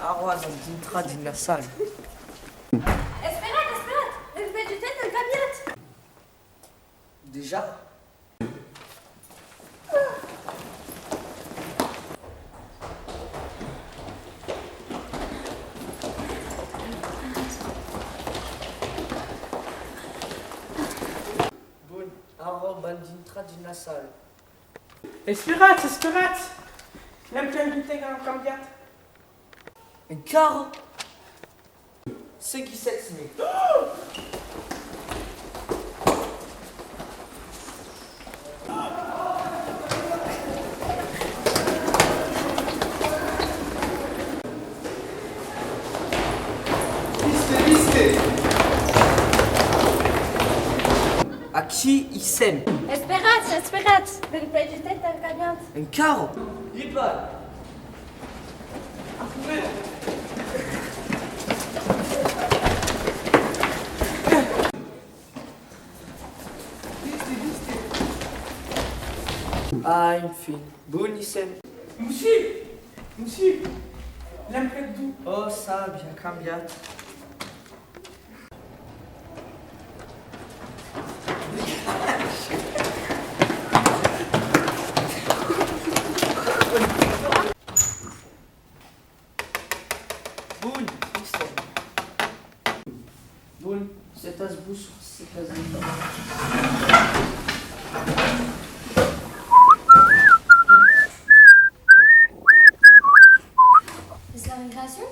Arroz dintre dina sala. Esperat, esperat! El vegetet del canviat! Déjà? Bun, arroz dintre dina sala. Esperat, esperat! L'hem canviat am canviat. Encara? 5 e 7 mil. Aqui e sem. Esperat, esperat! El vegetet del canviat! Encara? Lipa. Ah, enfim. Bun e sem. Mussi! L'hem fet dur. Oh, sabe, ha cambiat. Bun, e sem. Bun, setas buços, setas Est-ce la migration?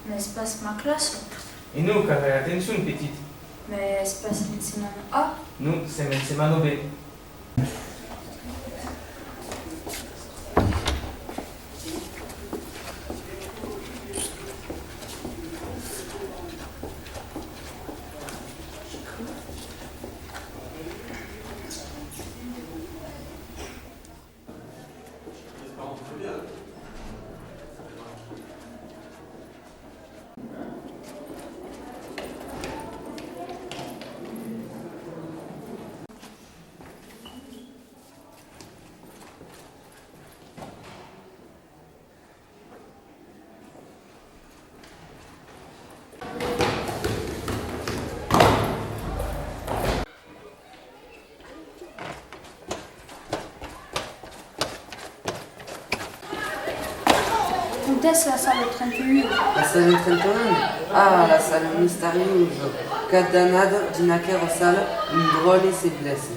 Mais c'est pas ma classe. Et nous, car attention, petite. Mais c'est pas une semaine A. Nous, c'est Mano B. Où est-ce la salle 31? La salle 31? Ah, la salle misteriosa. Cada danado de naquela sala, drole se blesse.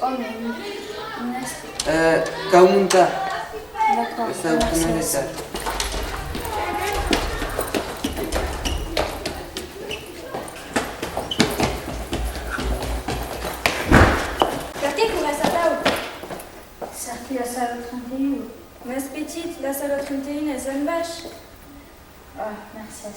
Oh, mais une est. Kaumunta, D'accord. essa é o primeiro detalhe. Perché con la salle? C'est qui la salle 31? Mais petite, la salle 31 est en bâche. Ah, merci.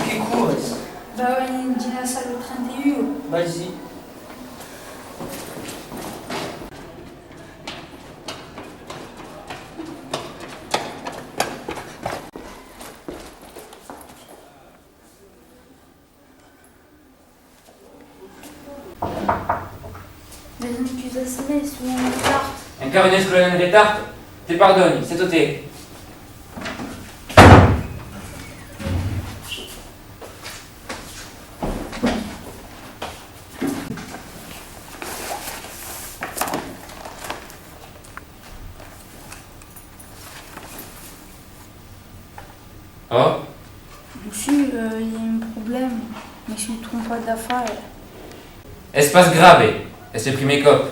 Que coisas? Bah, on dit la salle 31. Vas-y. Des accusations sur une carte. Encara une escola en retard, te pardoni, c'est ôté. Oh, Monsieur, il y a un problème. Mais je ne trompe pas d'affaires. espace grave, et c'est primé cop.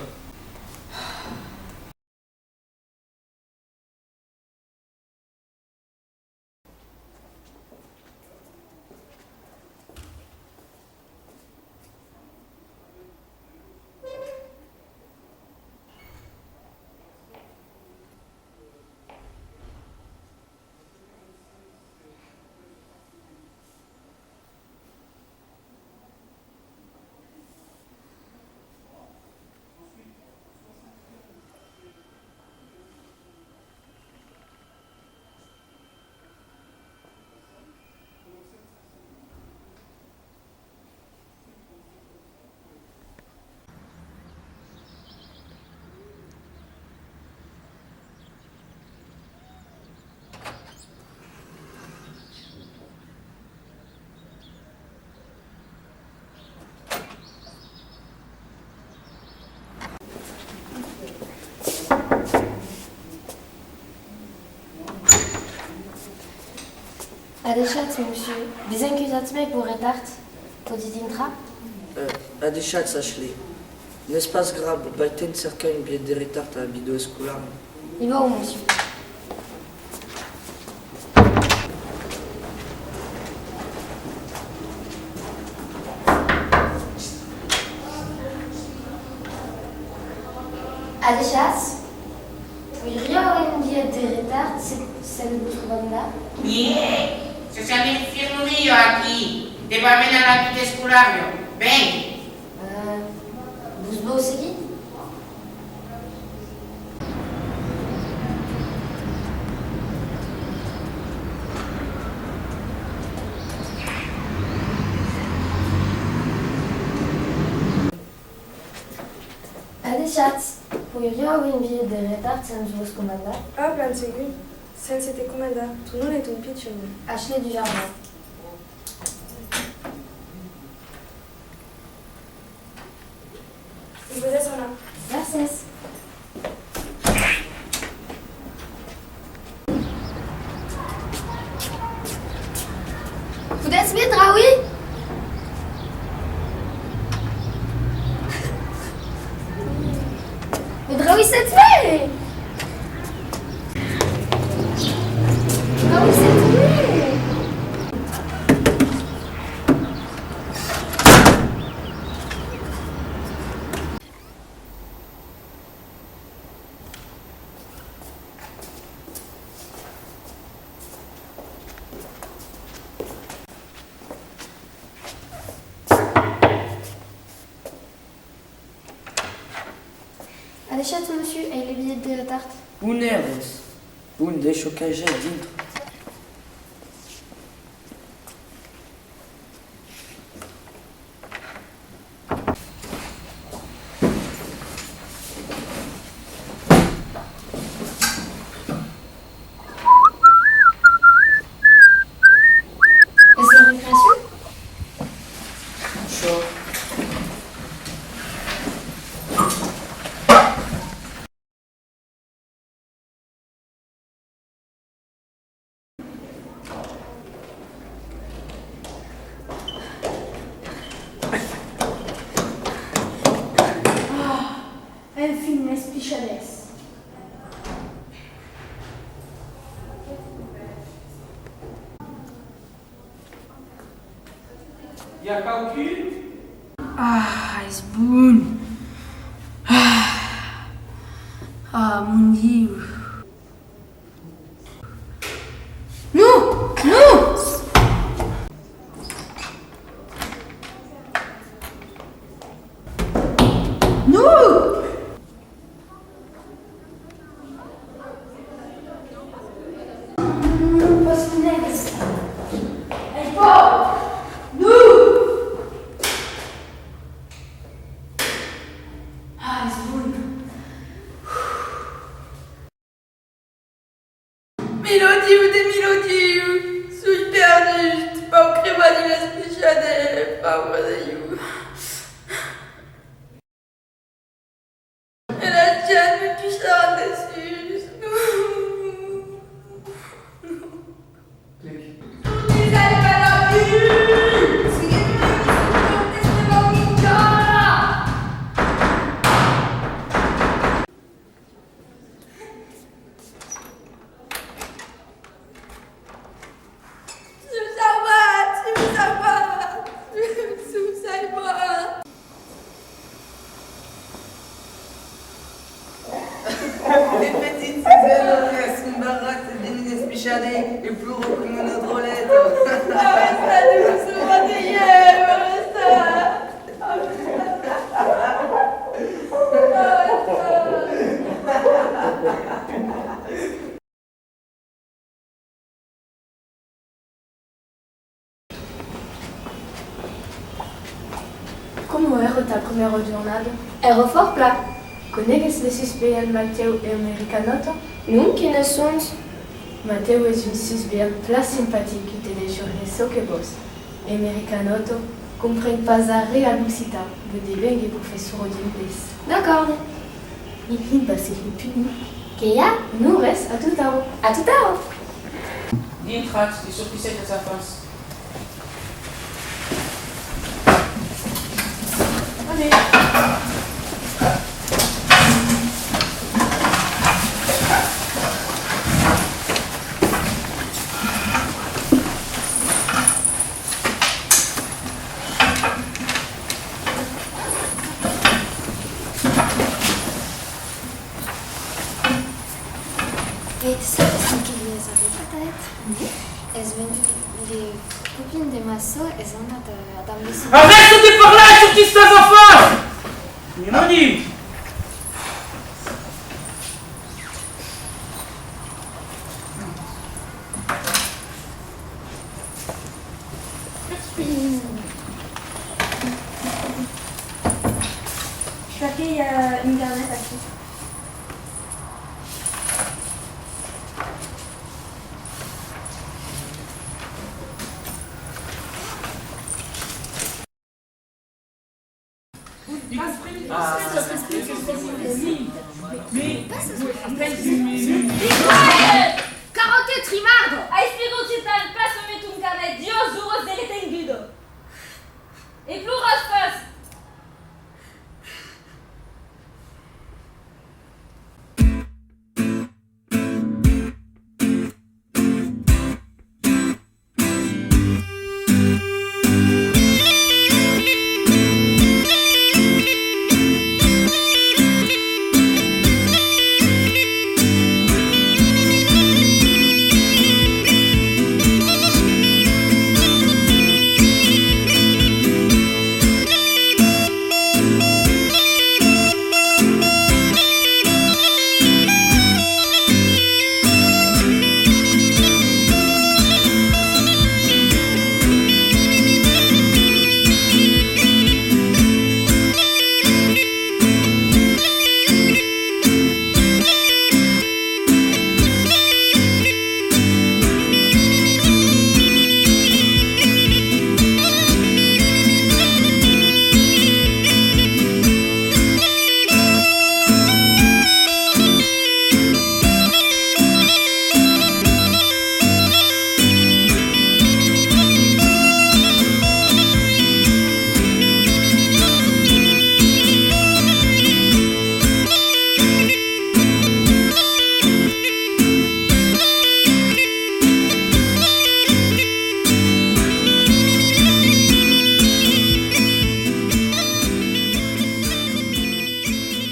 Adeșați, monsieur. Dizem que já te mei por retard. Tu dis d'intra? Adeșați, Ashley. N'est-ce pas grave, baiten cerca un biais de retard à la vidéo scolaire. Il va où, monsieur? Adeșați? Pourriez-vous avoir un billet de retard, c'est le banda? Bien, se sale infirmillo aquí. Te va a venir a la vida escolario. Ven. Vous beau aussi? Adeșați? Pourriez-vous avoir un billet de retard, c'est le banda? Ah, plein de secondes. Sen c'était commanda. Tout le monde est un pitch. Ashley du jardin. Il vous laisse là. Merci. Puteți fi Draui? Mais Draui, c'est fait! Draui, c'est fait! Adeșați, monsieur, et le billet de retard? Unde eres? Unde șocajai dintr-o? Est-ce la récréation? Chaud. Un film espichades. Il y a calcul? Ah, és bun. Ah, mon Dieu. Non! Non! Non! Posso negar-se. Ah, és bun. Milodiu de Milodiu, suis perdue, pas au crémali la spéciale, pas au Milodiu. Et la tienne me pichera dessus. Vous allez pas la vue. Les petites Suzanne qui s'embarrassent d'une espichadée et pour comme une drôlette. Como era ta primeira jornada? Era fort plat. Conheces le suspect Mateo e Americanoto? Nun, qui ne sont? Mateo é un suspect plat sympathique de déjeuner ce que vos. Americanoto comprend pas a real Lucita, le débeng est professeur d'inglés. D'accord. Il vient passer le puni. Keia? Nous reste à tout à l'heure. À tout à l'heure. Intraat, die sur qui c'est que ça passe. Allez. Et c'est qui les avait peut-être. Elles viennent les copines de ma soeur, elles en ont dans les soeurs. Arrête de parler sur qui ça enfants! Il m'a dit. Je suis appelée, il y a une garnette à qui? Carote trimardo! Hai spiegato al passo metto un carnet Dios uros delle tenguido. E pluras pas!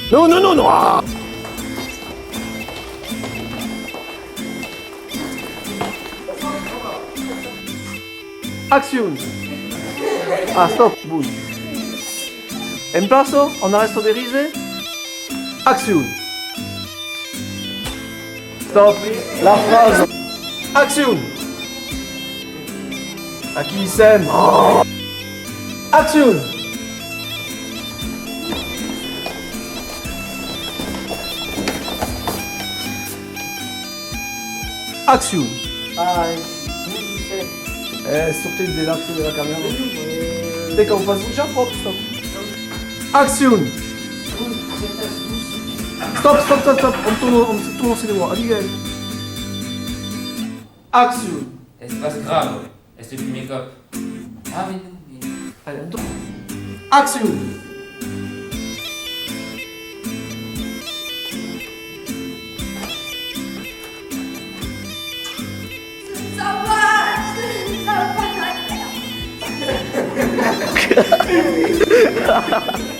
Non, non, non, non. Ah. Acción. Ah, stop. Bun. Emplazo, en arresto de risa. Acción. Stop. La phrase. Acción. Aquí Sam. Oh. Acción. Action. Sortez de l'action de la caméra. Dès qu'on passe déjà propre, stop. Action. Stop, stop, stop, stop. On tourne aussi les voix. Allez, allez. Action. Espace grave. Est-ce le premier cop? Ah, mais non, mais... Allez, on tourne. Action. Ça va.